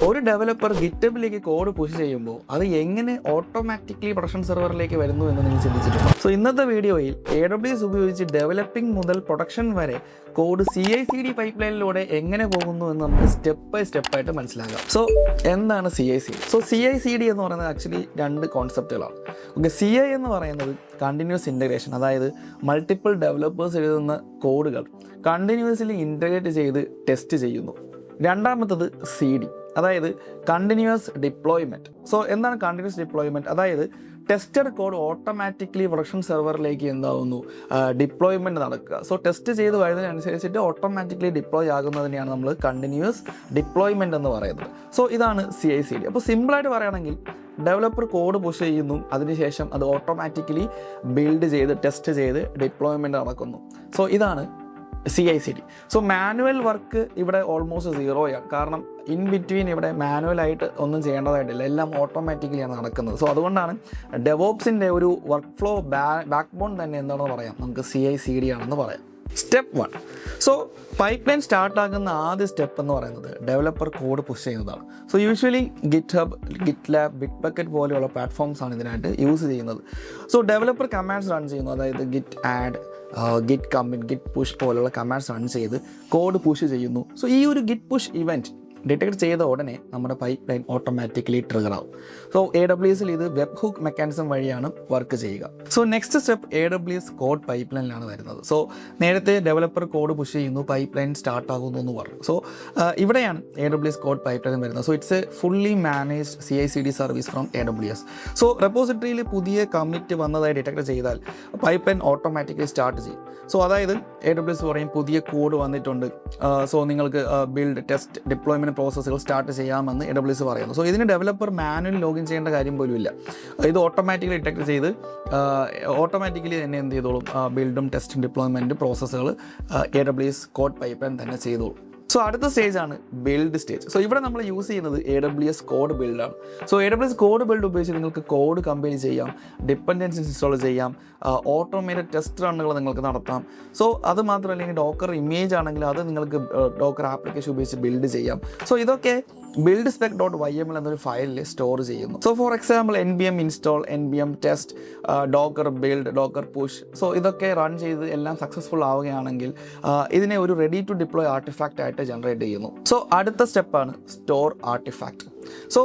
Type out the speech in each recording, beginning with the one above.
ഒരു developer ഗിറ്റബിലേക്ക് code push ചെയ്യുമ്പോൾ അത് എങ്ങനെ ഓട്ടോമാറ്റിക്കലി പ്രൊഡക്ഷൻ സെർവറിലേക്ക് വരുന്നു എന്ന് നിങ്ങൾ ചിന്തിച്ചിട്ടുണ്ടോ? സോ ഇന്നത്തെ വീഡിയോയിൽ AWS ഉപയോഗിച്ച് ഡെവലപ്പിംഗ് മുതൽ പ്രൊഡക്ഷൻ വരെ കോഡ് CI/CD പൈപ്പ് ലൈനിലൂടെ എങ്ങനെ പോകുന്നു എന്ന് നമുക്ക് സ്റ്റെപ്പ് ബൈ സ്റ്റെപ്പായിട്ട് മനസ്സിലാക്കാം. സോ എന്താണ് CI/CD? സോ CI/CD എന്ന് പറയുന്നത് ആക്ച്വലി രണ്ട് കോൺസെപ്റ്റുകളാണ്. ഓക്കെ, CI എന്ന് പറയുന്നത് കണ്ടിന്യൂസ് ഇൻ്റഗ്രേഷൻ, അതായത് മൾട്ടിപ്പിൾ ഡെവലപ്പേഴ്സ് എഴുതുന്ന കോഡുകൾ കണ്ടിന്യൂസ്ലി ഇൻ്റഗ്രേറ്റ് ചെയ്ത് ടെസ്റ്റ് ചെയ്യുന്നു. രണ്ടാമത്തത് CD, അതായത് കണ്ടിന്യൂസ് ഡിപ്ലോയ്മെൻറ്റ്. സോ എന്താണ് കണ്ടിന്യൂസ് ഡിപ്ലോയ്മെൻറ്റ്? അതായത് ടെസ്റ്റഡ് കോഡ് ഓട്ടോമാറ്റിക്കലി പ്രൊഡക്ഷൻ സെർവറിലേക്ക് എന്താവുന്നു, ഡിപ്ലോയ്മെൻറ്റ് നടക്കുക. സോ ടെസ്റ്റ് ചെയ്ത് വരുന്നതിനനുസരിച്ചിട്ട് ഓട്ടോമാറ്റിക്കലി ഡിപ്ലോയ് ആകുന്നതിനെയാണ് നമ്മൾ കണ്ടിന്യൂസ് ഡിപ്ലോയ്മെൻറ്റ് എന്ന് പറയുന്നത്. സോ ഇതാണ് CI/CD. അപ്പോൾ സിമ്പിളായിട്ട് പറയുകയാണെങ്കിൽ ഡെവലപ്പർ കോഡ് പുഷ് ചെയ്യുന്നു, അതിനുശേഷം അത് ഓട്ടോമാറ്റിക്കലി ബിൽഡ് ചെയ്ത് ടെസ്റ്റ് ചെയ്ത് ഡിപ്ലോയ്മെൻറ്റ് നടക്കുന്നു. സോ ഇതാണ് CI/CD. സോ മാനുവൽ വർക്ക് ഇവിടെ ഓൾമോസ്റ്റ് സീറോയാണ്. കാരണം ഇൻ ബിറ്റ്വീൻ ഇവിടെ മാനുവലായിട്ട് ഒന്നും ചെയ്യേണ്ടതായിട്ടില്ല, എല്ലാം ഓട്ടോമാറ്റിക്കലിയാണ് നടക്കുന്നത്. സോ അതുകൊണ്ടാണ് ഡെവോപ്സിൻ്റെ ഒരു വർക്ക് ഫ്ലോ ബാക്ക് ബോൺ തന്നെ എന്താണെന്ന് പറയാം, നമുക്ക് CI/CD ആണെന്ന് പറയാം. സ്റ്റെപ്പ് 1. സോ പൈപ്പ് ലൈൻ സ്റ്റാർട്ടാകുന്ന ആദ്യ സ്റ്റെപ്പ് എന്ന് പറയുന്നത് ഡെവലപ്പർ കോഡ് പുഷ് ചെയ്യുന്നതാണ്. സോ യൂഷ്വലി ഗിറ്റ്ഹബ്, ഗിറ്റ്ലാബ്, ബിറ്റ്ബക്കറ്റ് പോലെയുള്ള പ്ലാറ്റ്ഫോംസാണ് ഇതിനായിട്ട് യൂസ് ചെയ്യുന്നത്. സോ ഡെവലപ്പർ കമാൻഡ്സ് റൺ ചെയ്യുന്നു, അതായത് git add, git commit, git push പോലുള്ള കമാൻഡ്സ് റൺ ചെയ്ത് കോഡ് പുഷ് ചെയ്യുന്നു. സോ ഈ ഒരു ഗിറ്റ് പുഷ് ഇവൻറ്റ് ഡിറ്റക്ട് ചെയ്ത ഉടനെ നമ്മുടെ പൈപ്പ് ലൈൻ ഓട്ടോമാറ്റിക്കലി ട്രിഗർ ആവും. സോ AWSൽ ഇത് വെബ് ഹുക്ക് മെക്കാനിസം വഴിയാണ് വർക്ക് ചെയ്യുക. So next step AWS code പൈപ്പ് ലൈനിലാണ് വരുന്നത്. സോ നേരത്തെ ഡെവലപ്പർ കോഡ് പുഷ് ചെയ്യുന്നു, പൈപ്പ് ലൈൻ സ്റ്റാർട്ട് ആകുന്നു എന്ന് പറഞ്ഞു. സോ ഇവിടെയാണ് AWS കോഡ് പൈപ്പ് ലൈൻ വരുന്നത്. So it's A fully managed CI/CD service from AWS. So റെപ്പോസിറ്ററിയിൽ പുതിയ കമ്മിറ്റ് വന്നതായി ഡിറ്റക്ട് ചെയ്താൽ പൈപ്പ് ലൈൻ ഓട്ടോമാറ്റിക്കലി സ്റ്റാർട്ട് ചെയ്യും. സോ അതായത് AWS പറയും പുതിയ കോഡ് വന്നിട്ടുണ്ട്, സോ നിങ്ങൾക്ക് ബിൽഡ്, ടെസ്റ്റ്, ഡിപ്ലോയ്മെൻറ്റ് പ്രോസസ്സുകൾ സ്റ്റാർട്ട് ചെയ്യാമെന്ന് AWS പറയുന്നു. സോ ഇതിന് ഡെവലപ്പർ മാനുവൽ ലോഗിൻ ചെയ്യേണ്ട കാര്യം പോലും ഇല്ല. ഇത് ഓട്ടോമാറ്റിക്കലി ഡിറ്റക്ട് ചെയ്ത് ഓട്ടോമാറ്റിക്കലി തന്നെ എന്ത് ചെയ്തോളും, ബിൽഡും ടെസ്റ്റും ഡിപ്ലോയ്മെൻറ്റ് പ്രോസസ്സുകൾ AWS കോഡ് പൈപ്പ് ലൈൻ തന്നെ ചെയ്തോളും. സോ അടുത്ത സ്റ്റേജാണ് ബിൽഡ് സ്റ്റേജ്. സോ ഇവിടെ നമ്മൾ യൂസ് ചെയ്യുന്നത് AWS കോഡ് ബിൽഡാണ്. സോ AWS കോഡ് ബിൽഡ് ഉപയോഗിച്ച് നിങ്ങൾക്ക് കോഡ് കമ്പൈൽ ചെയ്യാം, ഡിപ്പെൻഡൻസീസ് ഇൻസ്റ്റാൾ ചെയ്യാം, ഓട്ടോമേറ്റഡ് ടെസ്റ്റ് റണ്ണുകൾ നിങ്ങൾക്ക് നടത്താം. സോ അത് മാത്രമല്ല, ഡോക്കർ ഇമേജ് ആണെങ്കിൽ അത് നിങ്ങൾക്ക് ഡോക്കർ ആപ്ലിക്കേഷൻ ഉപയോഗിച്ച് ബിൽഡ് ചെയ്യാം. സോ ഇതൊക്കെ build spec.yml എന്നൊരു ഫയലിൽ സ്റ്റോർ ചെയ്യുന്നു. So for example npm install, npm test, Docker build, Docker push. So ഇതൊക്കെ റൺ ചെയ്ത് എല്ലാം സക്സസ്ഫുൾ ആവുകയാണെങ്കിൽ ഇതിനെ ഒരു റെഡി ടു ഡിപ്ലോയ് ആർട്ടിഫാക്റ്റ് ആയിട്ട് ജനറേറ്റ് ചെയ്യുന്നു. സോ അടുത്ത സ്റ്റെപ്പാണ് സ്റ്റോർ ആർട്ടിഫാക്റ്റ്. സോ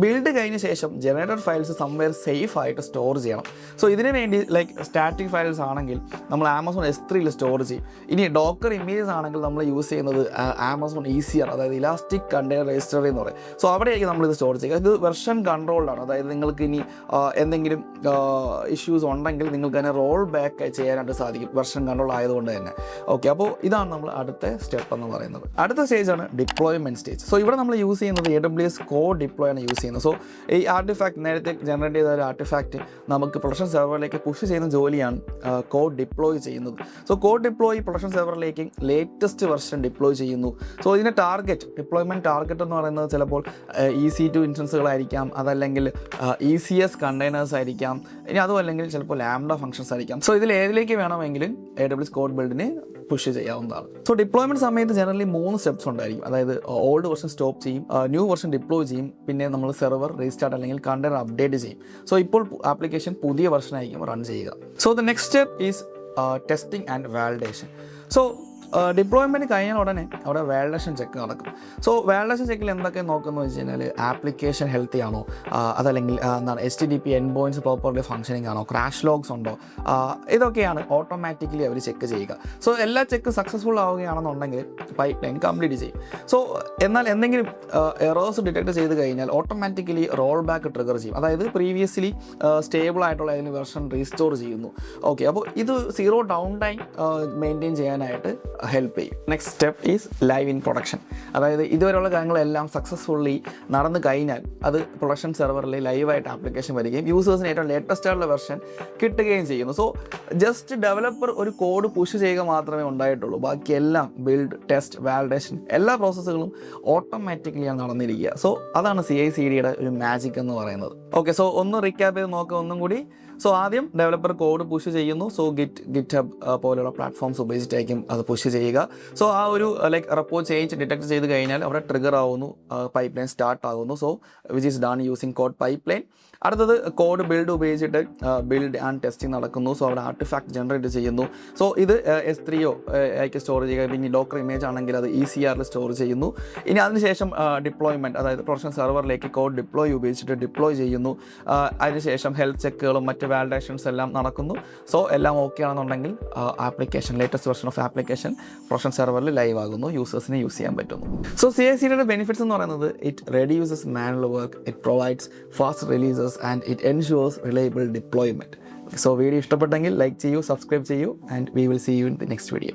ബിൽഡ് കഴിഞ്ഞ ശേഷം ജനറേറ്റഡ് ഫയൽസ് സംവെയർ സേഫ് ആയിട്ട് സ്റ്റോർ ചെയ്യണം. സോ ഇതിനു വേണ്ടി ലൈക്ക് സ്റ്റാറ്റിക് ഫയൽസ് ആണെങ്കിൽ നമ്മൾ Amazon S3യിൽ സ്റ്റോർ ചെയ്യും. ഇനി ഡോക്കർ ഇമേജസ് ആണെങ്കിൽ നമ്മൾ യൂസ് ചെയ്യുന്നത് Amazon ECR, അതായത് ഇലാസ്റ്റിക് കണ്ടെയ്നർ രജിസ്റ്ററി എന്ന് പറയും. സോ അവിടെയായിരിക്കും നമ്മളിത് സ്റ്റോർ ചെയ്യുക. ഇത് വെർഷൻ കൺട്രോൾഡാണ്, അതായത് നിങ്ങൾക്ക് ഇനി എന്തെങ്കിലും ഇഷ്യൂസ് ഉണ്ടെങ്കിൽ നിങ്ങൾക്ക് അതിനെ റോൾ ബാക്ക് ചെയ്യാനായിട്ട് സാധിക്കും, വെർഷൻ കൺട്രോൾ ആയതുകൊണ്ട് തന്നെ. ഓക്കെ, അപ്പോൾ ഇതാണ് നമ്മൾ അടുത്ത സ്റ്റെപ്പ് എന്ന് പറയുന്നത്. അടുത്ത സ്റ്റേജാണ് ഡിപ്ലോയ്മെൻറ്റ് സ്റ്റേജ്. സോ ഇവിടെ നമ്മൾ യൂസ് ചെയ്യുന്നത് AWS കോഡ് ഡിപ്ലോയ് ആണ് യൂസ് ചെയ്യുന്നത്. സോ ഈ ആർട്ടിഫാക്ട്, നേരത്തെ ജനറേറ്റ് ചെയ്ത ഒരു ആർട്ടിഫാക്റ്റ് നമുക്ക് പ്രൊഡക്ഷൻ സെർവറിലേക്ക് പുഷ് ചെയ്യുന്ന ജോലിയാണ് കോഡ് ഡിപ്ലോയ് ചെയ്യുന്നത്. സോ കോഡ് ഡിപ്ലോയ് പ്രൊഡക്ഷൻ സെർവറിലേക്ക് ലേറ്റസ്റ്റ് വെർഷൻ ഡിപ്ലോയ് ചെയ്യുന്നു. സോ ഇതിൻ്റെ ടാർഗറ്റ്, ഡിപ്ലോയ്മെൻറ്റ് ടാർഗറ്റ് എന്ന് പറയുന്നത് ചിലപ്പോൾ EC2 ഇൻസ്റ്റൻസുകളായിരിക്കാം, അതല്ലെങ്കിൽ ECS കണ്ടെയ്നേഴ്സ് ആയിരിക്കാം, ഇനി അതും അല്ലെങ്കിൽ ചിലപ്പോൾ ലാംഡ ഫംഗ്ഷൻസ് ആയിരിക്കാം. സോ ഇതിൽ ഏതിലേക്ക് വേണമെങ്കിലും AWS കോഡ് ബിൽഡിന് പുഷ് ചെയ്യാവുന്നതാണ്. സോ ഡിപ്ലോയ്മെൻറ്റ് സമയത്ത് ജനറലി 3 സ്റ്റെപ്സ് ഉണ്ടായിരിക്കും. അതായത് ഓൾഡ് വെർഷൻ സ്റ്റോപ്പ് ചെയ്യും, ന്യൂ വെർഷൻ ഡിപ്ലോയ് ചെയ്യും, പിന്നെ നമ്മൾ സെർവർ റീസ്റ്റാർട്ട് അല്ലെങ്കിൽ കണ്ടെയ്നർ അപ്ഡേറ്റ് ചെയ്യും. സോ ഇപ്പോൾ ആപ്ലിക്കേഷൻ പുതിയ വെർഷൻ ആയിരിക്കും റൺ ചെയ്യുക. So the next step is testing and validation. So deployment കഴിഞ്ഞാൽ ഉടനെ അവിടെ വാലിഡേഷൻ ചെക്ക് നടക്കും. സോ വാലിഡേഷൻ ചെക്കിൽ എന്തൊക്കെ നോക്കുന്നത് വെച്ച് കഴിഞ്ഞാൽ ആപ്ലിക്കേഷൻ ഹെൽത്തി ആണോ, അതല്ലെങ്കിൽ എന്താണ് HTTP end points properly functioning ആണോ, ക്രാഷ് ലോഗ്സ് ഉണ്ടോ, ഇതൊക്കെയാണ് ഓട്ടോമാറ്റിക്കലി അവർ ചെക്ക് ചെയ്യുക. സോ എല്ലാ ചെക്ക് സക്സസ്ഫുൾ ആവുകയാണെന്നുണ്ടെങ്കിൽ പൈപ്പ് ലൈൻ കംപ്ലീറ്റ് ചെയ്യും. സോ എന്നാൽ എന്തെങ്കിലും എറേഴ്സ് ഡിറ്റക്ട് ചെയ്ത് കഴിഞ്ഞാൽ ഓട്ടോമാറ്റിക്കലി റോൾ ബാക്ക് ട്രിഗർ ചെയ്യും, അതായത് പ്രീവിയസ്ലി സ്റ്റേബിൾ ആയിട്ടുള്ള അതിന് വെർഷൻ റീസ്റ്റോർ ചെയ്യുന്നു. ഓക്കെ, അപ്പോൾ ഇത് സീറോ ഡൗൺ ടൈം മെയിൻറ്റെയിൻ ചെയ്യാനായിട്ട് ഹെൽപ്പ് ചെയ്യും. Next step is live in production. അതായത് ഇതുവരെയുള്ള കാര്യങ്ങളെല്ലാം സക്സസ്ഫുള്ളി നടന്നു കഴിഞ്ഞാൽ അത് പ്രൊഡക്ഷൻ സെർവറിൽ ലൈവായിട്ട് ആപ്ലിക്കേഷൻ വരികയും യൂസേഴ്സിന് ഏറ്റവും ലേറ്റസ്റ്റ് ആയിട്ടുള്ള വെർഷൻ കിട്ടുകയും ചെയ്യുന്നു. സോ ജസ്റ്റ് ഡെവലപ്പർ ഒരു കോഡ് പുഷ് ചെയ്യുക മാത്രമേ ഉണ്ടായിട്ടുള്ളൂ, ബാക്കിയെല്ലാം ബിൽഡ്, ടെസ്റ്റ്, വാലിഡേഷൻ എല്ലാ പ്രോസസ്സുകളും ഓട്ടോമാറ്റിക്കലിയാണ് നടന്നിരിക്കുക. സോ അതാണ് CI/CDയുടെ ഒരു മാജിക് എന്ന് പറയുന്നത്. ഓക്കെ, സോ ഒന്ന് റീക്യാപ്പ് ചെയ്ത് നോക്കുക ഒന്നും കൂടി. സോ ആദ്യം ഡെവലപ്പർ കോഡ് പുഷ് ചെയ്യുന്നു. സോ ഗിറ്റ്ഹബ് പോലെയുള്ള പ്ലാറ്റ്ഫോംസ് ഉപയോഗിച്ചിട്ടായിരിക്കും അത് പുഷ് ചെയ്യുക. സോ ആ ഒരു റെപ്പോ ചേഞ്ച് ഡിറ്റക്ട് ചെയ്ത് കഴിഞ്ഞാൽ അവിടെ ട്രിഗർ ആവുന്നു, പൈപ്പ് ലൈൻ സ്റ്റാർട്ട് ആകുന്നു. So which is done using code pipe line. അടുത്തത് കോഡ് ബിൽഡ് ഉപയോഗിച്ചിട്ട് ബിൽഡ് ആൻഡ് ടെസ്റ്റിംഗ് നടക്കുന്നു. സോ അവിടെ ആർട്ടിഫാക്ട് ജനറേറ്റ് ചെയ്യുന്നു. സോ ഇത് S3 ആയിട്ട് സ്റ്റോർ ചെയ്യുക. പിന്നെ ഡോക്കർ ഇമേജ് ആണെങ്കിൽ അത് ECRൽ സ്റ്റോർ ചെയ്യുന്നു. ഇനി അതിനുശേഷം ഡിപ്ലോയ്മെൻറ്റ്, അതായത് പ്രൊഡക്ഷൻ സെർവറിലേക്ക് കോഡ് ഡിപ്ലോയ് ഉപയോഗിച്ചിട്ട് ഡിപ്ലോയ് ചെയ്യുന്നു. അതിനുശേഷം ഹെൽത്ത് ചെക്കുകളും മറ്റ് വാലിഡേഷൻസ് എല്ലാം നടക്കുന്നു. സോ എല്ലാം ഓക്കെ ആണെന്നുണ്ടെങ്കിൽ application, latest version of application production സെർവറിൽ ലൈവ് ആകുന്നു, യൂസേഴ്സിന് യൂസ് ചെയ്യാൻ പറ്റുന്നു. സോ CI/CDയുടെ ബെനിഫിറ്റ്സ് എന്ന് പറയുന്നത് it reduces manual work, it provides fast releases and it ensures reliable deployment. So video ഇഷ്ടപ്പെട്ടെങ്കിൽ ലൈക്ക് ചെയ്യൂ, സബ്സ്ക്രൈബ് ചെയ്യൂ, and we will see you in the next video.